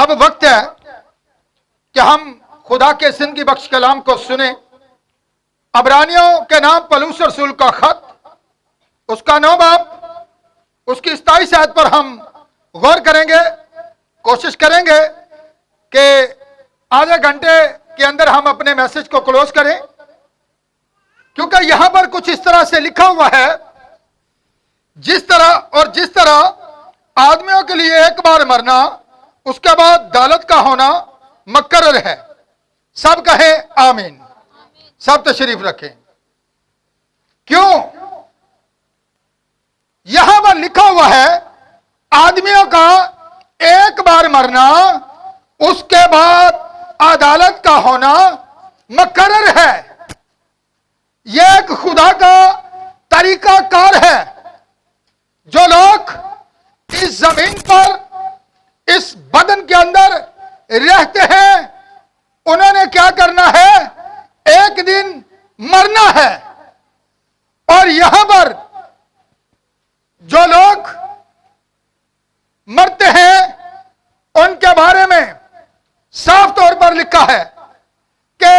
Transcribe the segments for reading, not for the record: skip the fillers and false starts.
अब वक्त है कि हम खुदा के जिंदगी बख्श कलाम को सुने। अबरानियों के नाम पौलुस रसूल का खत, उसका 9 बाब, उसकी 27 आयत पर हम गौर करेंगे। कोशिश करेंगे कि आधे घंटे के अंदर हम अपने मैसेज को क्लोज करें, क्योंकि यहां पर कुछ इस तरह से लिखा हुआ है, जिस तरह आदमियों के लिए एक बार मरना, उसके बाद अदालत का होना मुकर्रर है। सब कहें आमीन। सब तशरीफ रखें। क्यों? यहां पर लिखा हुआ है आदमियों का एक बार मरना, उसके बाद अदालत का होना मुकर्रर है। यह एक खुदा का तरीका कार है। जो लोग इस जमीन पर, इस बदन के अंदर रहते हैं, उन्होंने क्या करना है? एक दिन मरना है। और यहां पर जो लोग मरते हैं, उनके बारे में साफ तौर पर लिखा है कि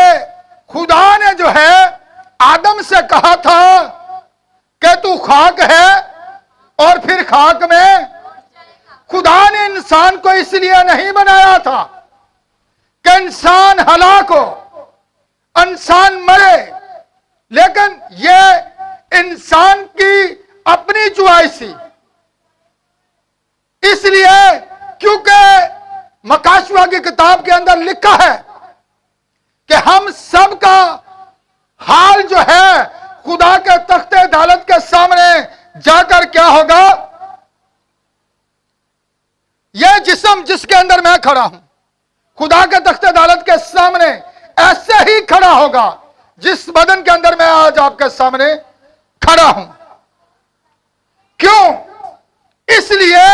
खुदा ने जो है आदम से कहा था कि तू खाक है और फिर खाक में। खुदा ने इंसान को इसलिए नहीं बनाया था कि इंसान हलाक हो, इंसान मरे, लेकिन यह इंसान की अपनी चॉइस थी। इसलिए क्योंकि मकाशवा की किताब के अंदर लिखा है कि हम सब का हाल जो है खुदा के तख्ते अदालत के सामने जाकर क्या होगा? यह जिस्म जिसके अंदर मैं खड़ा हूं, खुदा के तख्ते अदालत के सामने ऐसे ही खड़ा होगा जिस बदन के अंदर मैं आज आपके सामने खड़ा हूं। क्यों? इसलिए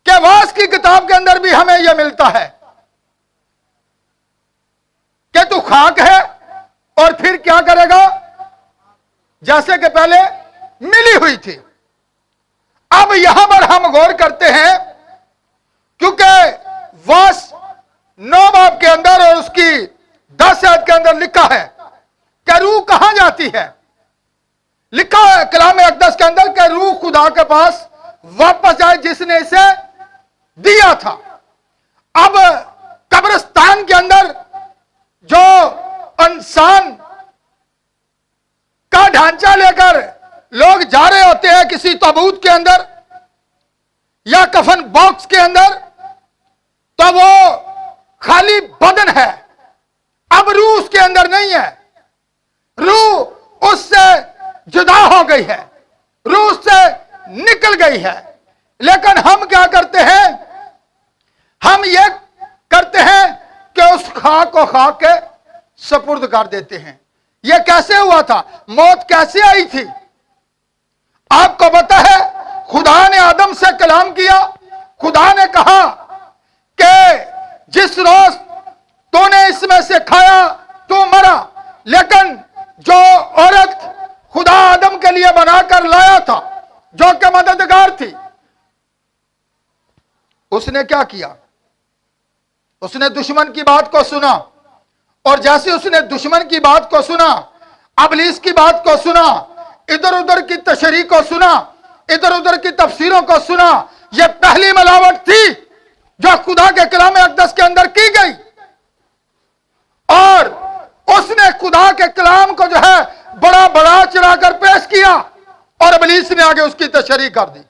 कि वास की किताब के अंदर भी हमें यह मिलता है कि तू खाक है और फिर क्या करेगा? जैसे कि पहले मिली हुई थी। अब यहां पर हम गौर करते हैं, क्योंकि वास 9 बाब के अंदर और उसकी 10 आयत के अंदर लिखा है कि रूह कहां जाती है। लिखा है कलाम अक़दस के अंदर कि रूह खुदा के पास वापस आए जिसने इसे दिया था। अब कब्रिस्तान के अंदर जो इंसान का ढांचा लेकर लोग जा रहे होते हैं किसी ताबूत के अंदर या कफन बॉक्स के अंदर, तो वो खाली बदन है। अब रूह उसके अंदर नहीं है, रूह उससे जुदा हो गई है, रूह उससे निकल गई है। लेकिन हम क्या करते हैं? हम ये करते हैं कि उस खाक को खाक के सपुर्द कर देते हैं। यह कैसे हुआ था? मौत कैसे आई थी? आपको पता है, खुदा ने आदम से कलाम किया। खुदा ने कहा कि जिस रोज तूने इसमें से खाया तू मरा। लेकिन जो औरत खुदा आदम के लिए बनाकर लाया था, जो कि मददगार थी, उसने क्या किया? उसने दुश्मन की बात को सुना, और जैसे उसने दुश्मन की बात को सुना, इब्लीस की बात को सुना, इधर उधर की तशरीह को सुना, इधर उधर की तफसीरों को सुना। यह पहली मिलावट थी जो खुदा के कलाम अक़दस के अंदर की गई, और उसने खुदा के कलाम को जो है बड़ा बड़ा चढ़ाकर पेश किया, और इब्लीस ने आगे उसकी तशरीह कर दी।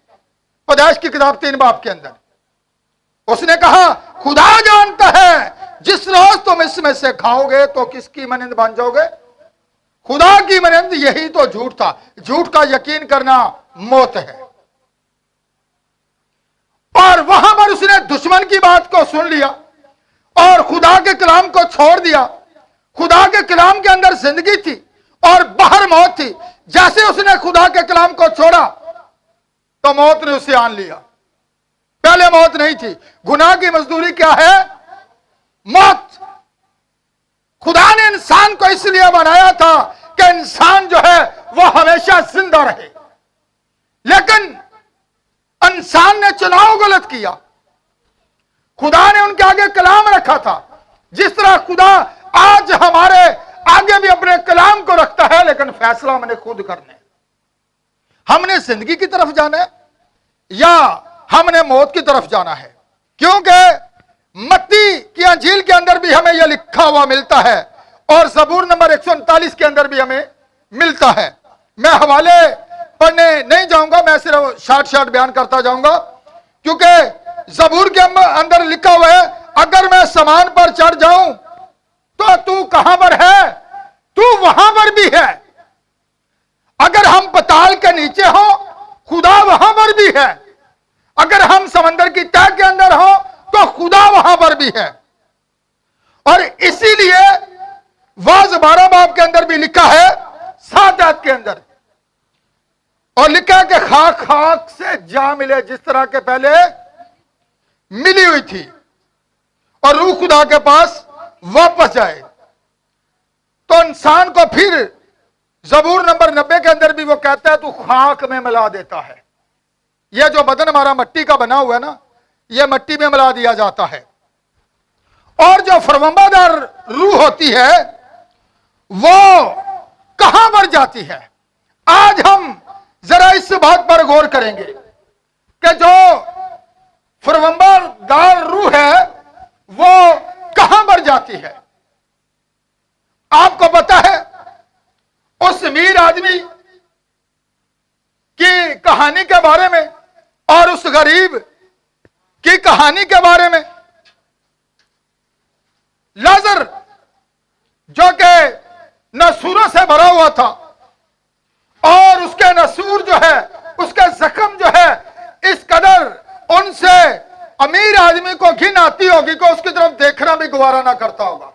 पैदाइश की किताब 3 बाब के अंदर उसने कहा, खुदा जानता है जिस रोज तुम इसमें से खाओगे तो किसकी मनिंद बन जाओगे? खुदा की मनिंद। यही तो झूठ था। झूठ का यकीन करना मौत है। और वहां पर उसने दुश्मन की बात को सुन लिया और खुदा के कलाम को छोड़ दिया। खुदा के कलाम के अंदर जिंदगी थी और बाहर मौत थी। जैसे उसने खुदा के कलाम को छोड़ा तो मौत ने उसे आन लिया। पहले मौत नहीं थी। गुनाह की मजदूरी क्या है? मौत। खुदा ने इंसान को इसलिए बनाया था कि इंसान जो है वह हमेशा जिंदा रहे, लेकिन इंसान ने चुनाव गलत किया। खुदा ने उनके आगे कलाम रखा था, जिस तरह खुदा आज हमारे आगे भी अपने कलाम को रखता है, लेकिन फैसला हमने खुद करना है। हमने जिंदगी की तरफ जाना है या हमने मौत की तरफ जाना है। क्योंकि मत्ती की अंजील के अंदर भी हमें यह लिखा हुआ मिलता है और ज़बूर नंबर 139 के अंदर भी हमें मिलता है। मैं हवाले पढ़ने नहीं जाऊंगा, मैं सिर्फ शॉर्ट बयान करता जाऊंगा, क्योंकि ज़बूर के अंदर लिखा हुआ है, अगर मैं समान पर चढ़ जाऊं तो तू कहां पर है, तू वहां पर भी है। अगर हम पताल के नीचे हो, खुदा वहां पर भी है। अगर हम समंदर की तह के अंदर हो तो खुदा वहां पर भी है। और इसीलिए वाज 12 बाब के अंदर भी लिखा है 7 आयत के अंदर, और लिखा है कि खाक खाक से जा मिले जिस तरह के पहले मिली हुई थी, और रूह खुदा के पास वापस जाए। तो इंसान को फिर ज़बूर नंबर 90 के अंदर भी वो कहता है, तू खाक में मिला देता है। यह जो बदन हमारा मट्टी का बना हुआ है ना, यह मट्टी में मिला दिया जाता है। और जो फरवंबादार रूह होती है वो कहां पर जाती है? आज हम जरा इस बात पर गौर करेंगे कि जो फरवंबादार रूह है वो कहां पर जाती है। आपको पता है उस अमीर आदमी की कहानी के बारे में और उस गरीब की कहानी के बारे में? लाजर जो कि नसूरों से भरा हुआ था और उसके नसूर जो है, उसके जख्म जो है, इस कदर उनसे अमीर आदमी को घिन आती होगी कि उसकी तरफ देखना भी गवारा ना करता होगा।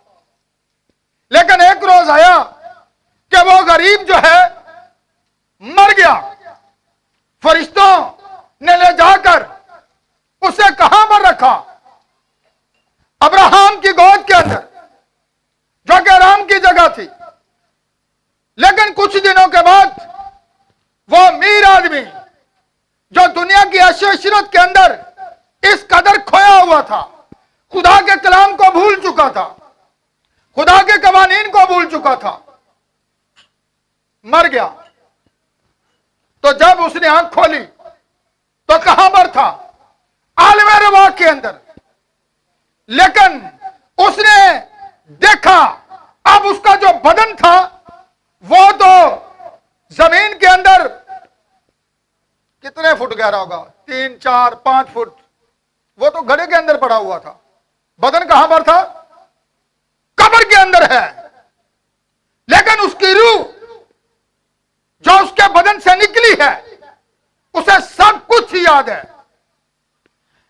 लेकिन एक रोज आया कि वो गरीब जो है मर गया। फरिश्तों ने ले जाकर उसे कहां पर रखा? अब्राहम की गोद के अंदर, जो कि आराम की जगह थी। लेकिन कुछ दिनों के बाद वो अमीर आदमी जो दुनिया की ऐशो-इशरत के अंदर इस कदर खोया हुआ था, खुदा के कलाम को भूल चुका था, खुदा के कवानीन को भूल चुका था, मर गया। तो जब उसने आंख खोली तो कहां पर था? आलमे रवा के अंदर। लेकिन उसने देखा, अब उसका जो बदन था वो तो जमीन के अंदर कितने फुट गहरा होगा? 3, 4, 5 फुट। वो तो गड्ढे के अंदर पड़ा हुआ था। बदन कहां पर था? कब्र के अंदर है। लेकिन उसकी रूह जो उसके बदन से निकली है, उसे सब कुछ याद है।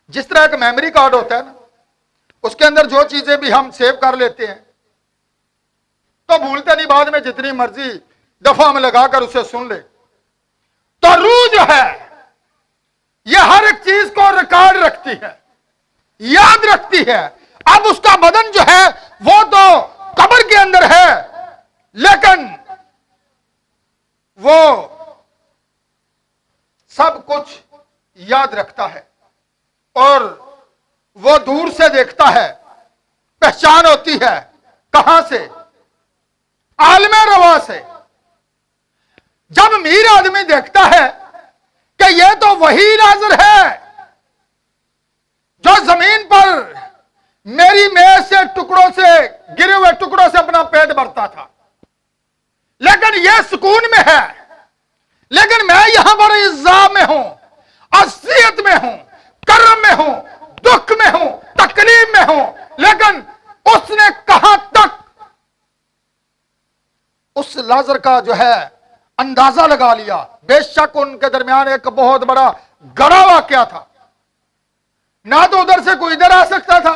जिस तरह का मेमोरी कार्ड होता है ना, उसके अंदर जो चीजें भी हम सेव कर लेते हैं तो भूलते नहीं, बाद में जितनी मर्जी दफा हम लगाकर उसे सुन ले। तो रूह जो है यह हर एक चीज को रिकॉर्ड रखती है, याद रखती है। अब उसका बदन जो है वो तो कब्र के अंदर है, लेकिन वो सब कुछ याद रखता है और वो दूर से देखता है। पहचान होती है कहां से? आलमे रवा से। जब अमीर आदमी देखता है कि यह तो वही नाज़र है जो जमीन पर मेरी मेज से टुकड़ों से, गिरे हुए टुकड़ों से अपना पेट भरता था, लेकिन यह सुकून में है, लेकिन मैं यहां पर इज़्ज़ा में हूं, असियत में हूं, करम में हूं, दुख में हूं, तकलीफ में हूं। लेकिन उसने कहां तक उस लाजर का जो है अंदाजा लगा लिया। बेशक उनके दरमियान एक बहुत बड़ा गड़ा वाकया था। ना तो उधर से कोई इधर आ सकता था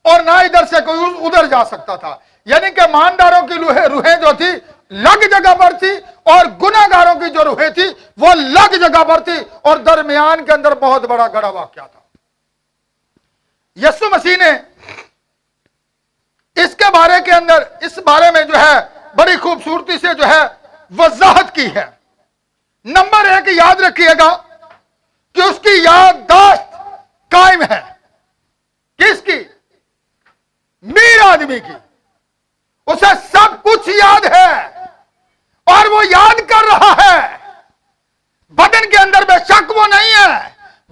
और ना इधर से कोई उधर जा सकता था। यानी कि ईमानदारों की रूहें जो थी लग जगह पर थी और गुनाहगारों की जो रूहें थी वो लग जगह पर थी, और दरमियान के अंदर बहुत बड़ा गड़ा वाकया था। यीशु मसीह ने इसके बारे के अंदर, इस बारे में जो है बड़ी खूबसूरती से जो है वजाहत की है। नंबर 1 याद रखिएगा कि उसकी याददाश्त कायम है। किसकी? मीर आदमी की। उसे सब कुछ याद है और वो याद कर रहा है। बदन के अंदर बेशक वो नहीं है,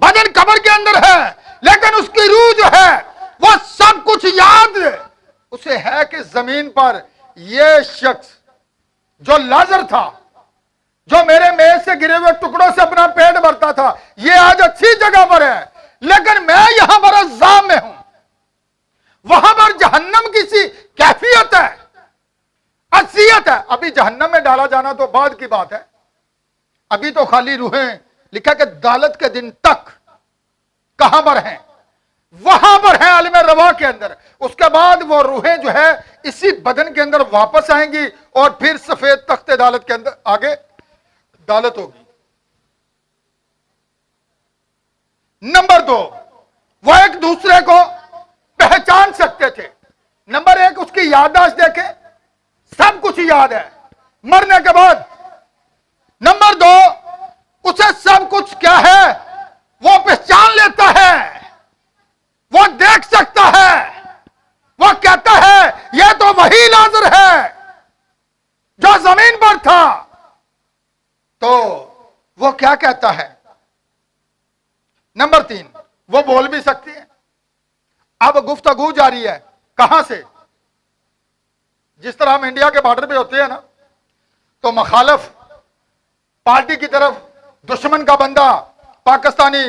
बदन कब्र के अंदर है, लेकिन उसकी रूह जो है वो सब कुछ याद उसे है कि जमीन पर ये शख्स जो लाजर था, जो मेरे मेज से गिरे हुए टुकड़ों से अपना पेट भरता था, ये आज अच्छी जगह पर है, लेकिन मैं यहां पर अज़ाब में हूं। वहां पर जहन्नम की सी कैफियत है, असियत है। अभी जहन्नम में डाला जाना तो बाद की बात है, अभी तो खाली रूहें लिखा कि अदालत के दिन तक कहां पर हैं? वहां पर है आलिम रवा के अंदर। उसके बाद वो रूहें जो है इसी बदन के अंदर वापस आएंगी और फिर सफेद तख्त अदालत के अंदर आगे अदालत होगी। नंबर 2, वो एक दूसरे को पहचान सकते थे। नंबर 1, उसकी याददाश्त देखे, सब कुछ याद है मरने के बाद। नंबर 2, उसे सब कुछ क्या है वो पहचान लेता है, वो देख सकता है, वो कहता है यह तो वही लाजर है जो जमीन पर था। तो वो क्या कहता है? नंबर 3, वो बोल भी सकती है। अब गुफ्तगू जारी है, कहां से? जिस तरह हम इंडिया के बॉर्डर पे होते हैं ना, तो मुखालिफ पार्टी की तरफ दुश्मन का बंदा पाकिस्तानी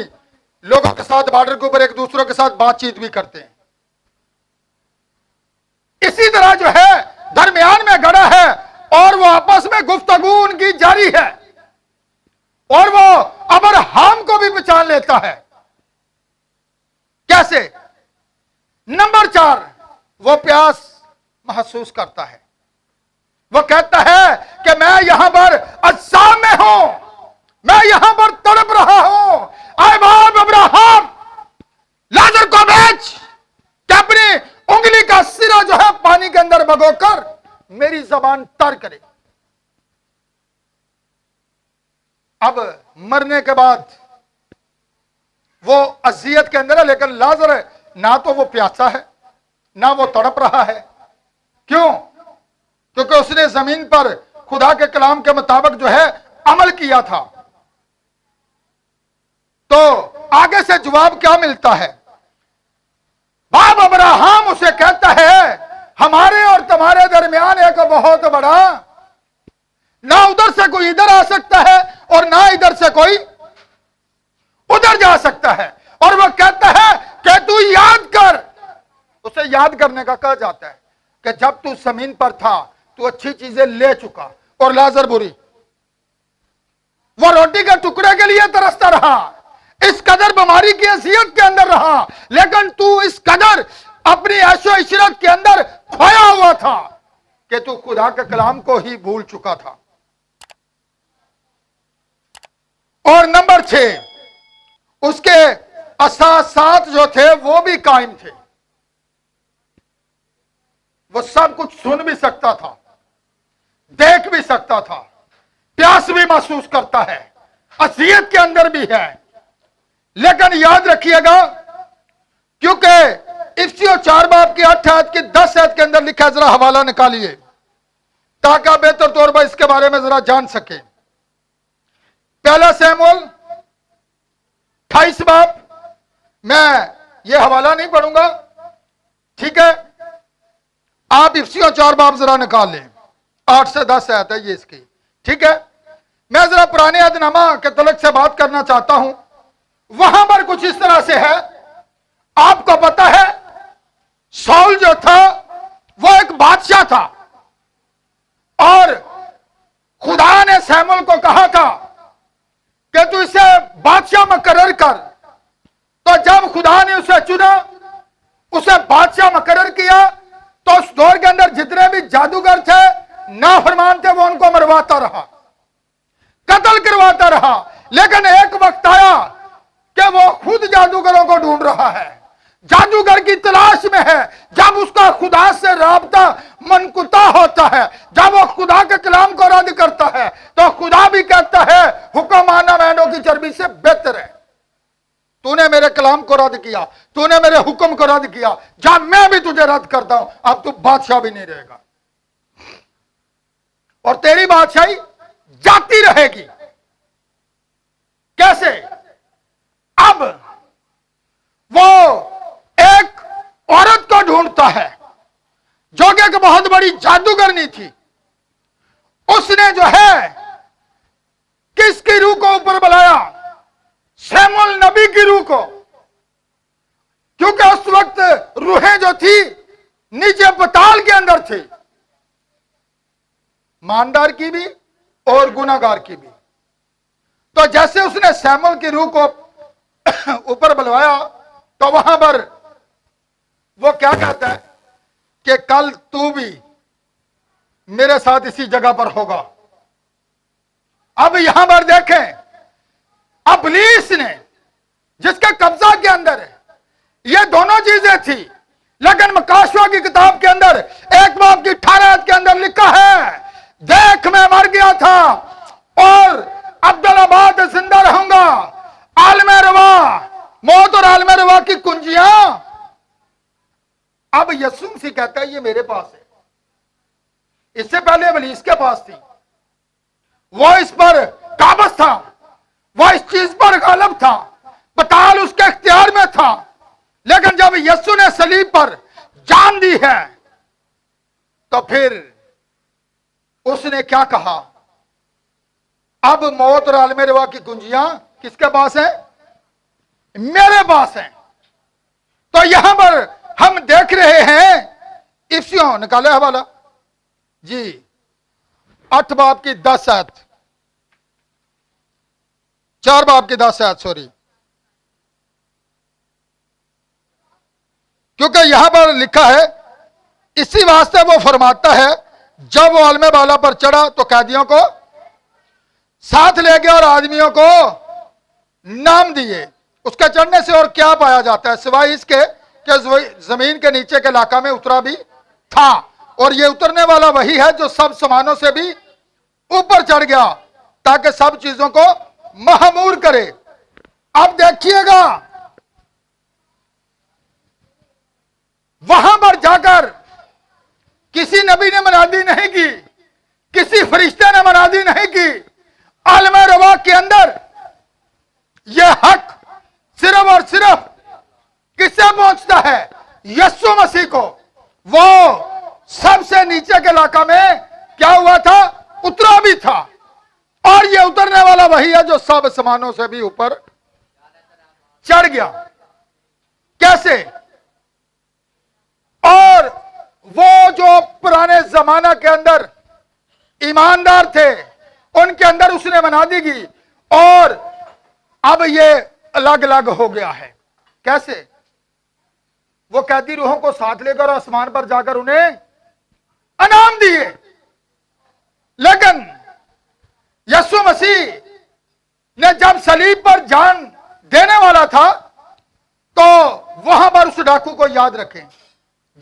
लोगों के साथ बॉर्डर के ऊपर एक दूसरों के साथ बातचीत भी करते हैं। इसी तरह जो है दरमियान में गड़ा है और वो आपस में गुफ्तगू उनकी जारी है और वो अब्राहम को भी पहचान लेता है। कैसे? नंबर 4, वो प्यास महसूस करता है। वो कहता है कि मैं यहां पर अज़ाब में हूं, मैं यहां पर तड़प रहा हूं। आए बाप अब्राहम, लाजर को बेच कि अपनी उंगली का सिरा जो है पानी के अंदर भगोकर मेरी जबान तर करे। अब मरने के बाद वो अजियत के अंदर है, लेकिन लाजर ना तो वो प्यासा है ना वो तड़प रहा है। क्यों? क्योंकि उसने जमीन पर खुदा के कलाम के मुताबिक जो है अमल किया था। तो आगे से जवाब क्या मिलता है? बाप अब्राहम उसे कहता है हमारे और तुम्हारे दरमियान एक बहुत बड़ा, ना उधर से कोई इधर आ सकता है और ना इधर से कोई उधर जा सकता है। और वह कहता है कि तू याद कर। उसे याद करने का कहा जाता है कि जब तू जमीन पर था तू अच्छी चीजें ले चुका और लाजर बुरी। वो रोटी के टुकड़े के लिए तरसता रहा, इस कदर बीमारी की असियत के अंदर रहा, लेकिन तू इस कदर अपनी ऐशो इशरत के अंदर खोया हुआ था कि तू खुदा के कलाम को ही भूल चुका था। और नंबर 6, उसके असासात जो थे वो भी कायम थे। वो सब कुछ सुन भी सकता था, देख भी सकता था, प्यास भी महसूस करता है, असियत के अंदर भी है। लेकिन याद रखिएगा, क्योंकि इफ्सियों 4 बाब की 8 आयत की 10 आयत के अंदर लिखा है, जरा हवाला निकालिए ताकि आप बेहतर तौर पर इसके बारे में जरा जान सके। पहला शमूएल 28 बाब, मैं ये हवाला नहीं पढ़ूंगा, ठीक है? आप इफ्सियों 4 बाब जरा निकाल लें, 8 से 10 आयत है ये इसकी, ठीक है? मैं जरा पुराने अहदनामा के तलक से बात करना चाहता हूं। वहां पर कुछ इस तरह से है, आपको पता है शाऊल जो था वो एक बादशाह था और खुदा ने शमूएल को कहा था कि तू इसे बादशाह मुकर्रर कर। तो जब खुदा ने उसे चुना, उसे बादशाह मुकर्रर किया, तो उस दौर के अंदर जितने भी जादूगर थे, नाफरमान थे, वो उनको मरवाता रहा, कत्ल करवाता रहा। लेकिन एक वक्त आया कि वो खुद जादूगरों को ढूंढ रहा है, जादूगर की तलाश में है। जब उसका खुदा से राबता मनकुता होता है, जब वो खुदा के कलाम को रद्द करता है, तो खुदा भी कहता है हुक्म मानना मेंढों की चर्बी से बेहतर है। तूने मेरे कलाम को रद्द किया, तूने मेरे हुक्म को रद्द किया, जा मैं भी तुझे रद्द करता हूं, अब तू बादशाह भी नहीं रहेगा और तेरी बादशाही जाती रहेगी। कैसे? अब वो एक औरत को ढूंढता है जो कि एक बहुत बड़ी जादूगरनी थी। उसने जो है किसकी रूह को ऊपर बुलाया? शमूएल नबी की रूह को, क्योंकि उस वक्त रूहें जो थी नीचे पताल के अंदर थी, ईमानदार की भी और गुनाहगार की भी। तो जैसे उसने शमूएल की रूह को ऊपर बुलवाया तो वहां पर वो क्या कहता है कि कल तू भी मेरे साथ इसी जगह पर होगा। अब यहां पर देखें, इब्लीस ने जिसके कब्जा के अंदर है ये दोनों चीजें थी, लेकिन मकाशवा की किताब के अंदर 1 बाब की 18 आयत के अंदर लिखा है, देख मैं मर गया था और अब्दुल्लाबाद जिंदा रहूंगा, आलमे रवा, मौत और आलमे रवा की कुंजियां अब यीशु मसीह कहता है ये मेरे पास है। इससे पहले इब्लीस के पास थी, वो इस पर काबज था, वो इस चीज पर गालिब था, पताल उसके इख्तियार में था। लेकिन जब यीशु ने सलीब पर जान दी है तो फिर उसने क्या कहा? अब मौत और आलमे रवा की कुंजियां किसके पास है? मेरे पास है। तो यहां पर हम देख रहे हैं, इफ्सियों निकाले हवाला जी 8 बाब की 10 आयत, 4 बाब की 10 आयत, सॉरी, क्योंकि यहां पर लिखा है, इसी वास्ते वो फरमाता है जब वो आलमे बाला पर चढ़ा तो कैदियों को साथ ले गया और आदमियों को नाम दिए। उसके चढ़ने से और क्या पाया जाता है सिवाय इसके कि जमीन के नीचे के इलाका में उतरा भी था, और ये उतरने वाला वही है जो सब सामानों से भी ऊपर चढ़ गया ताकि सब चीजों को महमूर करे। अब देखिएगा वहां पर जाकर किसी नबी ने मनादी नहीं की, किसी फरिश्ते ने मनादी नहीं की। आलमे रवा के अंदर यह हक सिर्फ और सिर्फ किससे पहुंचता है? यीशु मसीह को। वो सबसे नीचे के इलाका में क्या हुआ था? उतरा भी था, और ये उतरने वाला वही है जो सब सामानों से भी ऊपर चढ़ गया। कैसे? और वो जो पुराने जमाना के अंदर ईमानदार थे उनके अंदर उसने मनादी की, और अब ये अलग अलग हो गया है। कैसे? वो कैदी रूहों को साथ लेकर आसमान पर जाकर उन्हें इनाम दिए। लेकिन यीशु मसीह ने जब सलीब पर जान देने वाला था तो वहां पर उस डाकू को याद रखें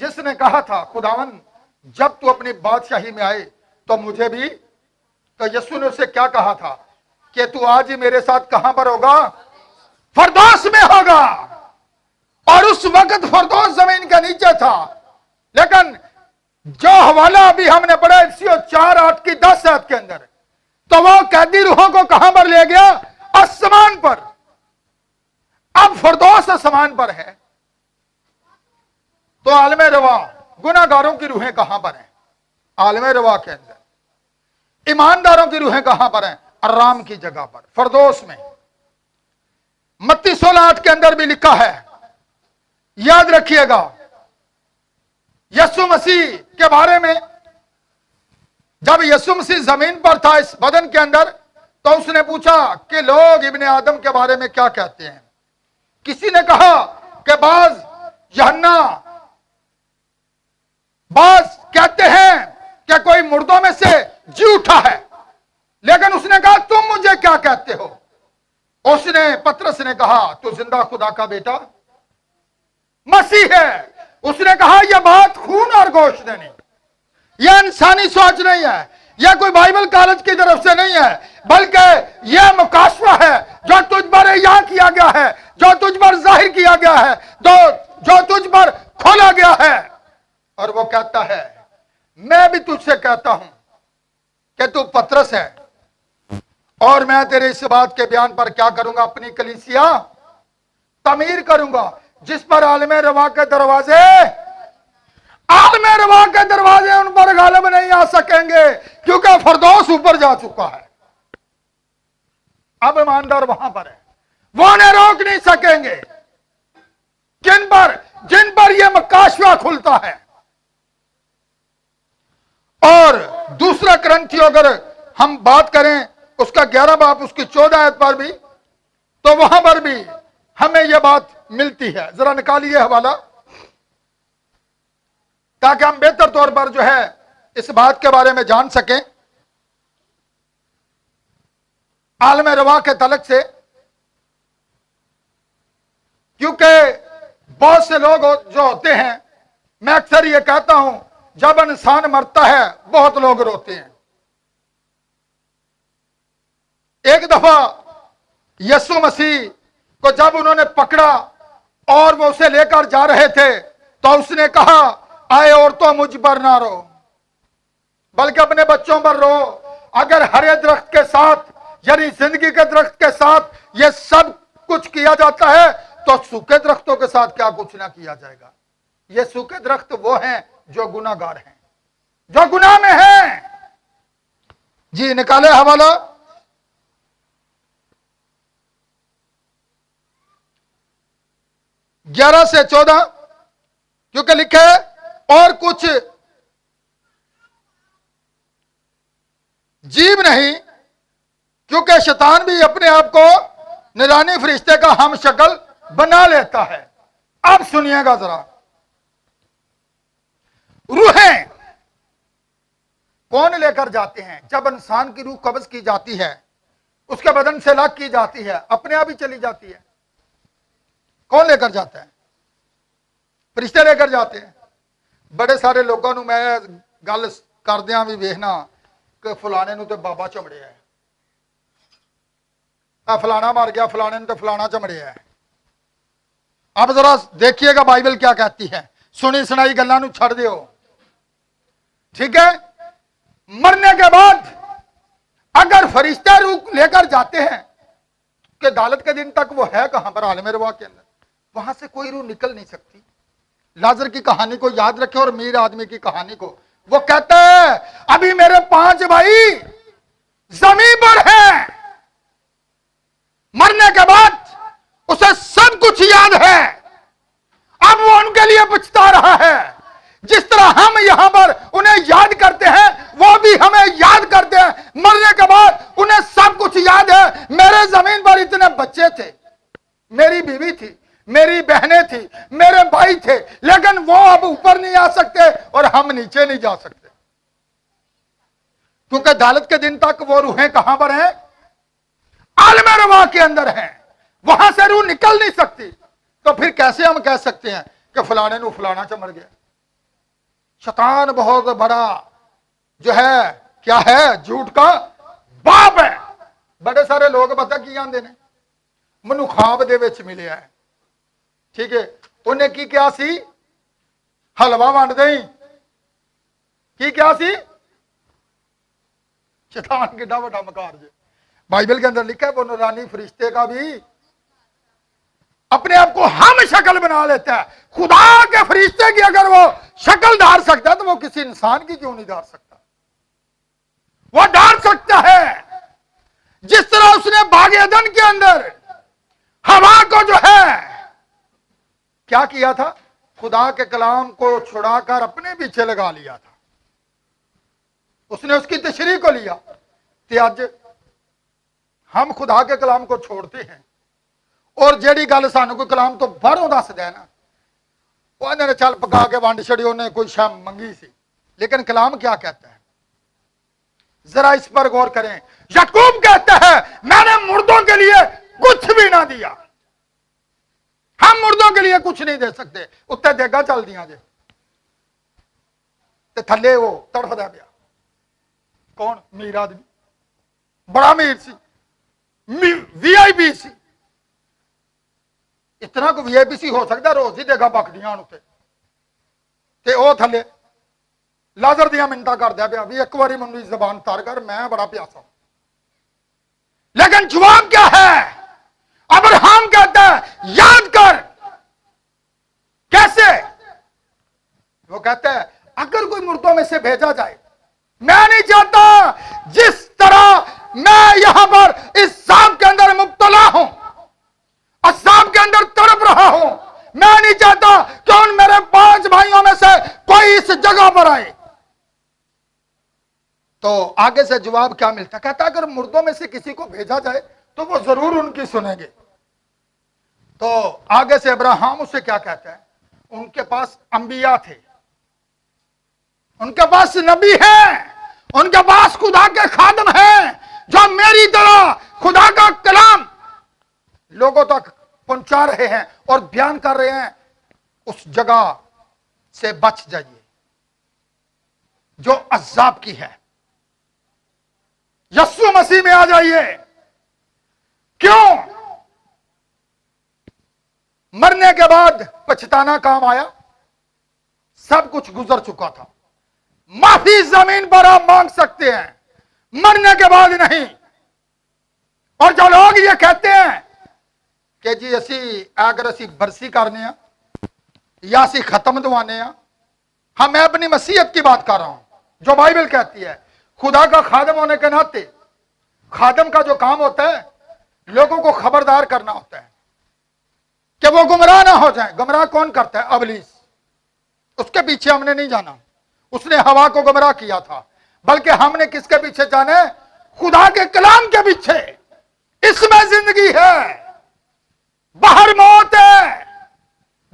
जिसने कहा था, खुदावन जब तू अपनी बादशाही में आए तो मुझे भी। तो यीशु ने उसे क्या कहा था कि तू आज ही मेरे साथ कहां पर होगा? फरदौस में होगा। और उस वक्त फरदौस जमीन के नीचे था। लेकिन जो हवाला अभी हमने पढ़ा 4:8 की 10 आयत के अंदर, तो वो कैदी रूहों को कहां पर ले गया? आसमान पर। अब फरदौस आसमान पर है, तो आलमे रवा गुनाहगारों की रूहें कहां पर हैं? आलमे रवा के अंदर। ईमानदारों की रूहें कहां पर हैं? आराम की जगह पर, फरदौस में। मत्ती 16:8 के अंदर भी लिखा है, याद रखिएगा, यीशु मसीह के बारे में। जब यीशु मसीह जमीन पर था इस बदन के अंदर, तो उसने पूछा कि लोग इब्ने आदम के बारे में क्या कहते हैं। किसी ने कहा कि बाज यूहन्ना, बाज कहते हैं कि कोई मुर्दों में से जी उठा है। लेकिन उसने कहा तुम मुझे क्या कहते हो? उसने, पतरस ने कहा, तू जिंदा खुदा का बेटा मसीह है। उसने कहा यह बात खून और गोश्त नहीं, यह इंसानी सोच नहीं है, यह कोई बाइबल कॉलेज की तरफ से नहीं है, बल्कि यह मुकाशवा है जो तुझ पर यहां किया गया है, जो तुझ पर जाहिर किया गया है, जो तुझ पर खोला गया है। और वो कहता है मैं भी तुझसे कहता हूं कि तू पतरस है, और मैं तेरे इस बात के बयान पर क्या करूंगा, अपनी कलीसिया तमीर करूंगा, जिस पर आलम रवा के दरवाजे उन पर गालिब नहीं आ सकेंगे, क्योंकि फरदौस ऊपर जा चुका है। अब ईमानदार वहां पर है, वो उन्हें रोक नहीं सकेंगे। जिन पर यह मकाशवा खुलता है। और दूसरा ग्रंथियों अगर हम बात करें उसका 11 बाब उसकी 14 आयत पर भी, तो वहां पर भी हमें यह बात मिलती है। जरा निकालिए हवाला, ताकि हम बेहतर तौर पर जो है इस बात के बारे में जान सकें आलम रवा के तलक से। क्योंकि बहुत से लोग जो होते हैं, मैं अक्सर ये कहता हूं, जब इंसान मरता है बहुत लोग रोते हैं। एक दफा यीशु मसीह को जब उन्होंने पकड़ा और वो उसे लेकर जा रहे थे, तो उसने कहा आए औरतों मुझ पर ना रो, बल्कि अपने बच्चों पर रो। अगर हरे दरख्त के साथ यानी जिंदगी के दरख्त के साथ ये सब कुछ किया जाता है, तो सूखे दरख्तों के साथ क्या कुछ ना किया जाएगा। ये सूखे दरख्त वो हैं जो गुनाहगार हैं, जो गुनाह में हैं। जी निकाले हवाला। 11 से 14, क्योंकि लिखे और कुछ जीव नहीं, क्योंकि शैतान भी अपने आप को निरानी फरिश्ते का हम शक्ल बना लेता है। अब सुनिएगा जरा, रूहें कौन लेकर जाते हैं? जब इंसान की रूह कब्ज की जाती है, उसके बदन से अलग की जाती है, अपने आप ही चली जाती है। कौन लेकर जाता है? फरिश्ते लेकर जाते हैं। बड़े सारे लोगों को मैं गल करदियां भी वेखना कि फलाने नूं ते बाबा चमड़िया है, फलाना मर गया, फलाने ने तो फलाना चमड़िया है। अब जरा देखिएगा बाइबल क्या कहती है। सुनी सुनाई गल्लां नूं छड़ दियो, ठीक है। मरने के बाद अगर फरिश्ते रूह लेकर जाते हैं कि अदालत के दिन तक वो है कहां पर? आलम रवा के अंदर। वहां से कोई रूह निकल नहीं सकती। लाजर की कहानी को याद रखें और अमीर आदमी की कहानी को। वो कहता है अभी मेरे 5 भाई जमीन पर हैं, मरने के बाद उसे सब कुछ याद है। अब वो उनके लिए पछता रहा है। जिस तरह हम यहां पर उन्हें याद करते हैं, वो भी हमें याद करते हैं। मरने के बाद उन्हें सब कुछ याद है। मेरे जमीन पर इतने बच्चे थे, मेरी बीवी थी, मेरी बहनें थी, मेरे भाई थे, लेकिन वो अब ऊपर नहीं आ सकते और हम नीचे नहीं जा सकते, क्योंकि अदालत के दिन तक वो रूहें कहां पर हैं? आलम रवा के अंदर हैं। वहां से रूह निकल नहीं सकती। तो फिर कैसे हम कह सकते हैं कि फलाने नू फलाना चमड़ गया? शैतान बहुत बड़ा जो है क्या है, झूठ का बाप है। बड़े सारे लोग पता की आंदे ने, मनु खाब दे विच मिलिया है, ठीक है। उन्हें की क्या सी? हलवा वंड दई। की क्या सी? शैतान कितना बड़ा मकार जे। बाइबल के अंदर लिखा है वो नूरानी फरिश्ते का भी अपने आप को हम शक्ल बना लेता है। खुदा के फरिश्ते की अगर वो शक्ल डाल सकता है, तो वो किसी इंसान की क्यों नहीं डाल सकता? वो डाल सकता है। जिस तरह उसने बाग एदन के अंदर हवा को जो है क्या किया था? खुदा के कलाम को छुड़ाकर अपने पीछे लगा लिया था। उसने उसकी तशरीह को लिया। तो आज हम खुदा के कलाम को छोड़ते हैं, और जेड़ी गल सानू कोई कलाम तो बाहरों दस दे ना, उन्होंने चल पका के वंड छड़ी, उन्हें कोई शह मंगी सी, लेकिन कलाम क्या कहता है? जरा इस पर गौर करें। याकूब कहता है मैंने मुर्दों के लिए कुछ भी ना दिया। हम मुर्दों के लिए कुछ नहीं दे सकते। उत्ते देगा चल दिया जे ते थले वो तड़फदा पिया। कौन? मीर आदमी, बड़ा मीर सी, वीआईपी सी, इतना को वीआईपी हो सकता, रोज ही देगा बकदियां उत्ते ते ओ थले लाजर दियां मिनटा कर दिया पिया भी एक बारी मेनू जबान तार कर, मैं बड़ा प्यासा। लेकिन जवाब क्या है? अब्राहम कहता है याद कर। कैसे? वो कहता है अगर कोई मुर्दों में से भेजा जाए, मैं नहीं चाहता जिस तरह मैं यहां पर इस सांप के अंदर मुब्तला हूं, असाब के अंदर तड़प रहा हूं, मैं नहीं चाहता कि उन मेरे 5 भाइयों में से कोई इस जगह पर आए। तो आगे से जवाब क्या मिलता? कहता अगर मुर्दों में से किसी को भेजा जाए तो वो जरूर उनकी सुनेंगे। तो आगे से अब्राहम उससे क्या कहता है? उनके पास अंबिया थे, उनके पास नबी है, उनके पास खुदा के खादम हैं जो मेरी तरह खुदा का कलाम लोगों तक पहुंचा रहे हैं और बयान कर रहे हैं, उस जगह से बच जाइए जो अजाब की है, यीशु मसीह में आ जाइए। क्यों? मरने के बाद पछताना काम आया? सब कुछ गुजर चुका था। माफी जमीन पर आप मांग सकते हैं, मरने के बाद नहीं। और जो लोग ये कहते हैं कि जी असी अगर असी बरसी करने या असी खत्म दवाने, हाँ मैं अपनी मसीहत की बात कर रहा हूं जो बाइबल कहती है। खुदा का खादम होने के नाते खादम का जो काम होता है लोगों को खबरदार करना होता है कि वो गुमराह ना हो जाए। गुमराह कौन करता है? इब्लीस। उसके पीछे हमने नहीं जाना, उसने हवा को गुमराह किया था, बल्कि हमने किसके पीछे जाना है? खुदा के कलाम के पीछे। इसमें जिंदगी है, बाहर मौत है।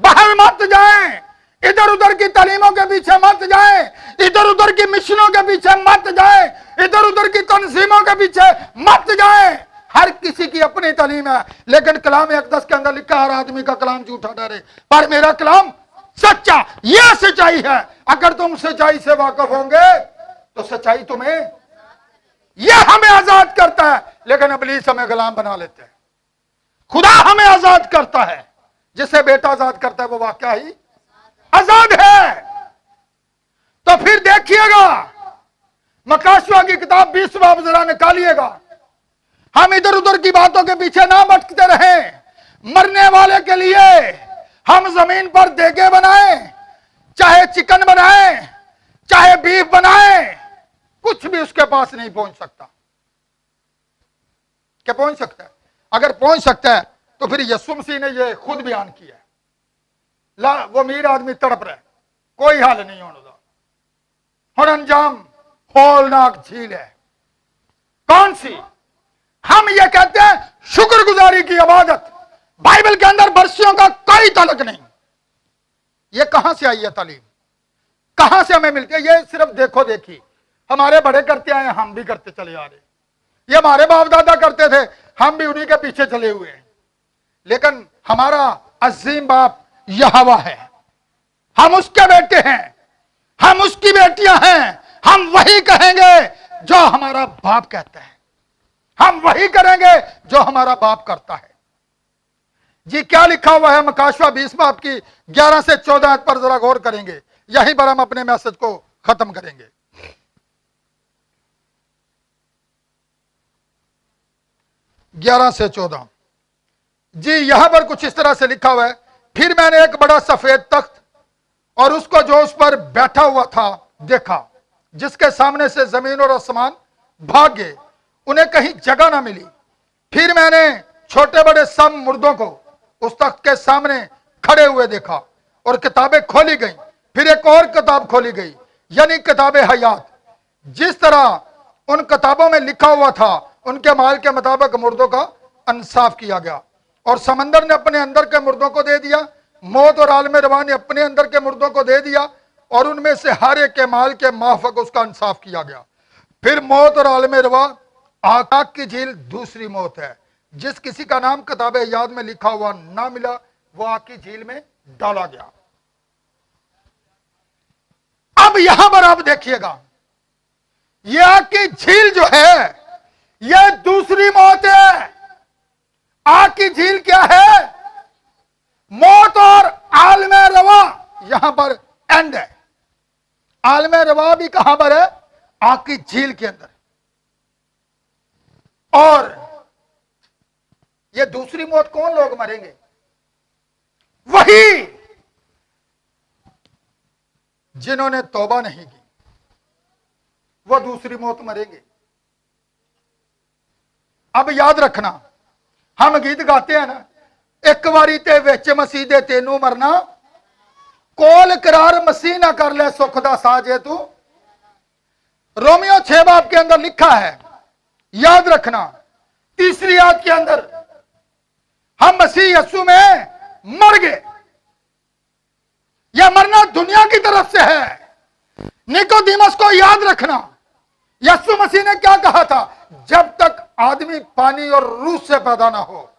बाहर मत जाएं, इधर उधर की तालीमों के पीछे मत जाएं, इधर उधर की मिशनों के पीछे मत जाएं, इधर उधर की तंजीमों के पीछे मत जाएं। हर किसी की अपनी तालीम है, लेकिन कलाम अक़दस के अंदर लिखा हर आदमी का कलाम झूठा ठहरे पर मेरा कलाम सच्चा। यह सच्चाई है। अगर तुम सच्चाई से वाकिफ होंगे तो सच्चाई तुम्हें, यह हमें आजाद करता है। लेकिन इब्लीस हमें गुलाम बना लेते हैं। खुदा हमें आजाद करता है, जिसे बेटा आजाद करता है वो वाकया ही आजाद है। तो फिर देखिएगा मकाशवा की किताब 20 बाब जरा निकालिएगा। हम इधर उधर की बातों के पीछे ना भटकते रहें। मरने वाले के लिए हम जमीन पर देगे बनाएं, चाहे चिकन बनाएं, चाहे बीफ बनाएं, कुछ भी उसके पास नहीं पहुंच सकता। क्या पहुंच सकता है? अगर पहुंच सकता है तो फिर यीशु मसीह ने यह खुद बयान किया है, ला वो अमीर आदमी तड़प रहा है, कोई हाल नहीं होने दा। और अंजाम होलनाक झील है। कौन सी? हम ये कहते हैं शुक्रगुजारी की इबादत। बाइबल के अंदर बरसियों का कोई ताल्लुक नहीं। ये कहां से आई है तालीम? कहां से हमें मिलती है? ये सिर्फ देखो देखी हमारे बड़े करते आए, हम भी करते चले आ रहे। ये हमारे बाप दादा करते थे, हम भी उन्हीं के पीछे चले हुए हैं। लेकिन हमारा अजीम बाप यहोवा है, हम उसके बेटे हैं, हम उसकी बेटियां हैं। हम वही कहेंगे जो हमारा बाप कहता है, हम वही करेंगे जो हमारा बाप करता है। जी क्या लिखा हुआ है मकाशवा 20 बाब की 11 से 14 पर जरा गौर करेंगे। यहीं पर हम अपने मैसेज को खत्म करेंगे। 11 से 14 जी यहां पर कुछ इस तरह से लिखा हुआ है। फिर मैंने एक बड़ा सफेद तख्त और उसको जो उस पर बैठा हुआ था देखा, जिसके सामने से जमीन और आसमान भाग गए, उन्हें कहीं जगह ना मिली। फिर मैंने छोटे बड़े सब मुर्दों को उस तख्त के सामने खड़े हुए देखा और किताबें खोली गई। फिर एक और किताब खोली गई, यानी किताबे हयात। जिस तरह उन किताबों में लिखा हुआ था उनके माल के मुताबिक मुर्दों का इंसाफ किया गया। और समंदर ने अपने अंदर के मुर्दों को दे दिया, मौत और आलम रवा ने अपने अंदर के मुर्दों को दे दिया, और उनमें से हर एक के माल के माफक उसका इंसाफ किया गया। फिर मौत और आलम रवा आग की झील दूसरी मौत है। जिस किसी का नाम किताबे याद में लिखा हुआ ना मिला वो आग की झील में डाला गया। अब यहां पर आप देखिएगा, यह आग की झील जो है यह दूसरी मौत है। आग की झील क्या है? आलम रवा भी कहां पर है? आग की झील के अंदर। और ये दूसरी मौत कौन लोग मरेंगे? वही जिन्होंने तौबा नहीं की, वो दूसरी मौत मरेंगे। अब याद रखना, हम गीत गाते हैं ना, एक बारी ते विच मसीह दे तेनू मरना, कोल करार मसीह ना कर ले सुख दा साजे तू। रोमियो 6 बाब के अंदर लिखा है, याद रखना, तीसरी आयत के अंदर, हम मसीह यीशु में मर गए। यह मरना दुनिया की तरफ से है। निकोदेमस को याद रखना, यीशु मसीह ने क्या कहा था? जब तक आदमी पानी और रूह से पैदा ना हो,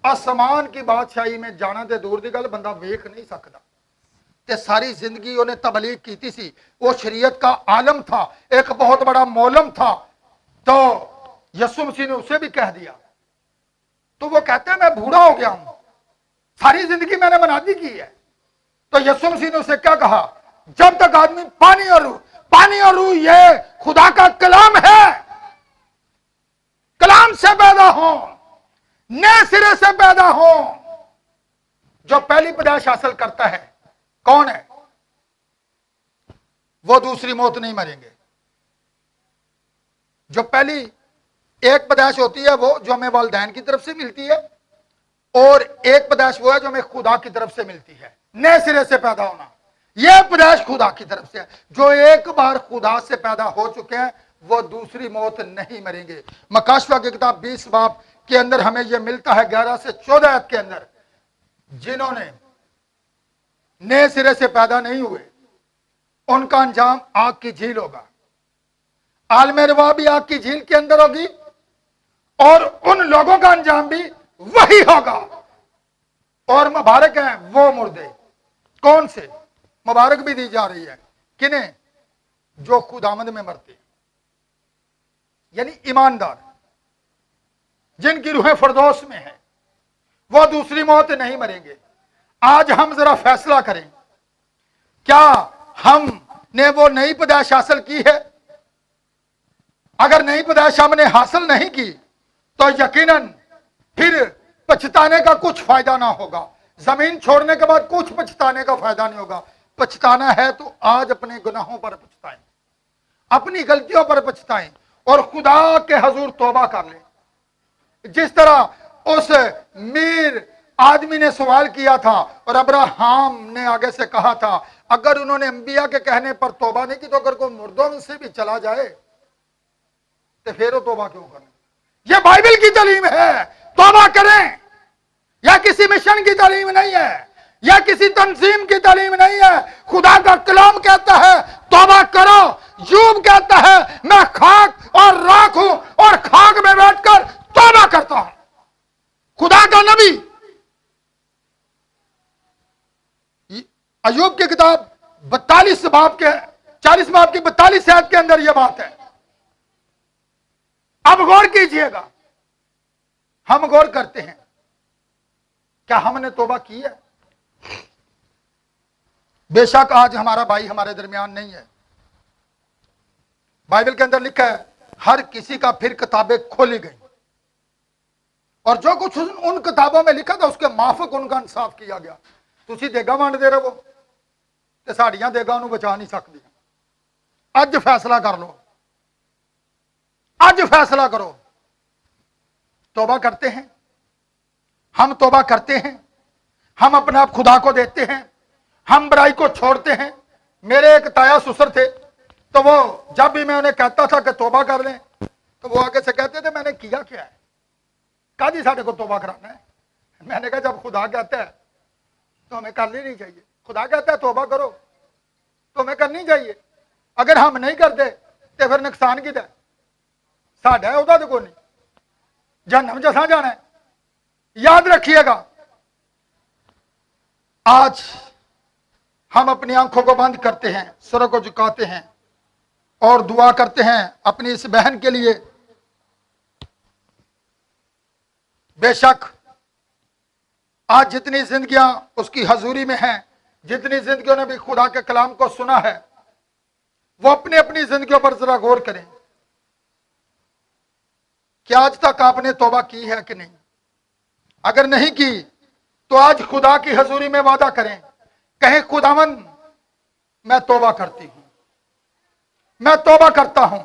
आसमान की बादशाही में जाना ते दूर दी गल, बंदा वेख नहीं सकता। ते सारी जिंदगी उन्हें तबलीग की थी, वो शरीयत का आलम था, एक बहुत बड़ा मौलम था। तो यीशु मसीह ने उसे भी कह दिया, तो वो कहते हैं मैं बूढ़ा हो गया हूं, सारी जिंदगी मैंने मनादी की है। तो यीशु मसीह ने उसे क्या कहा? जब तक आदमी पानी और रूह ये खुदा का कलाम है, कलाम से पैदा हो, नए सिरे से पैदा हो। जो पहली पैदाइश हासिल करता है कौन है? वो दूसरी मौत नहीं मरेंगे। जो पहली एक पैदाइश होती है वो जो हमें वालिदैन की तरफ से मिलती है, और एक पैदाइश वो है जो हमें खुदा की तरफ से मिलती है, नए सिरे से पैदा होना। यह पैदाइश खुदा की तरफ से है। जो एक बार खुदा से पैदा हो चुके हैं वो दूसरी मौत नहीं मरेंगे। मकाशवा की किताब 20 बाब के अंदर हमें यह मिलता है 11 से 14 आयत के अंदर, जिन्होंने नए सिरे से पैदा नहीं हुए उनका अंजाम आग की झील होगा। आलम रवा भी आग की झील के अंदर होगी, और उन लोगों का अंजाम भी वही होगा। और मुबारक हैं वो मुर्दे, कौन से? मुबारक भी दी जा रही है किन्हें? जो खुदावंद में मरते, यानी ईमानदार, जिनकी रूहें फरदौस में है, वो दूसरी मौत नहीं मरेंगे। आज हम जरा फैसला करें, क्या हमने वो नई पैदाइश हासिल की है? अगर नई पैदाइश हमने हासिल नहीं की तो यकीनन फिर पछताने का कुछ फायदा ना होगा। जमीन छोड़ने के बाद कुछ पछताने का फायदा नहीं होगा। पछताना है तो आज अपने गुनाहों पर पछताएं, अपनी गलतियों पर पछताएं और खुदा के हजूर तौबा कर लें। जिस तरह उस मीर आदमी ने सवाल किया था और अब्राहम ने आगे से कहा था, अगर उन्होंने अंबिया के कहने पर तौबा नहीं की तो अगर कोई मुर्दों में से भी चला जाए तो फिर वो तौबा क्यों करें? यह बाइबल की तालीम है, तौबा करें। यह किसी मिशन की तालीम नहीं है, यह किसी तंजीम की तालीम नहीं है। खुदा का कलाम कहता है तौबा करो। यूब कहता है मैं खाक और राख हूं और खाक में बैठकर तौबा करता हूं। खुदा का नबी अय्यूब की किताब 42 बाब के 40 बाब की 42 आयत के अंदर यह बात है। अब गौर कीजिएगा, हम गौर करते हैं, क्या हमने तौबा की है? बेशक आज हमारा भाई हमारे दरमियान नहीं है। बाइबल के अंदर लिखा है हर किसी का फिर किताबें खोली गई और जो कुछ उन किताबों में लिखा था उसके माफक उनका इंसाफ किया गया। तुसी देगा वंडदे रहो ते साड़ियां देगा उन्होंने बचा नहीं सकती। अज फैसला कर लो, आज फैसला करो। तौबा करते हैं, हम तौबा करते हैं, हम अपने आप खुदा को देते हैं, हम बुराई को छोड़ते हैं। मेरे एक ताया ससुर थे, तो वो जब भी मैं उन्हें कहता था कि तौबा कर लें तो वो आगे से कहते थे मैंने किया क्या है, काजी साढ़े को तौबा कराना है। मैंने कहा जब खुदा कहता है तो हमें करनी नहीं चाहिए। खुदा कहता है तौबा करो तो हमें करनी चाहिए। अगर हम नहीं करते तो फिर नुकसान किदा है? साढ़ा है उदा तो कोई नहीं, जहन्नम जैसा जाना है। याद रखिएगा, आज हम अपनी आंखों को बंद करते हैं, सरों को झुकाते हैं और दुआ करते हैं अपनी इस बहन के लिए। बेशक आज जितनी जिंदगियां उसकी हजूरी में हैं, जितनी जिंदगियों ने भी खुदा के कलाम को सुना है, वो अपनी अपनी जिंदगियों पर जरा गौर करें। क्या आज तक आपने तौबा की है कि नहीं? अगर नहीं की तो आज खुदा की हजूरी में वादा करें, कहें खुदावन मैं तौबा करती हूं, मैं तौबा करता हूं,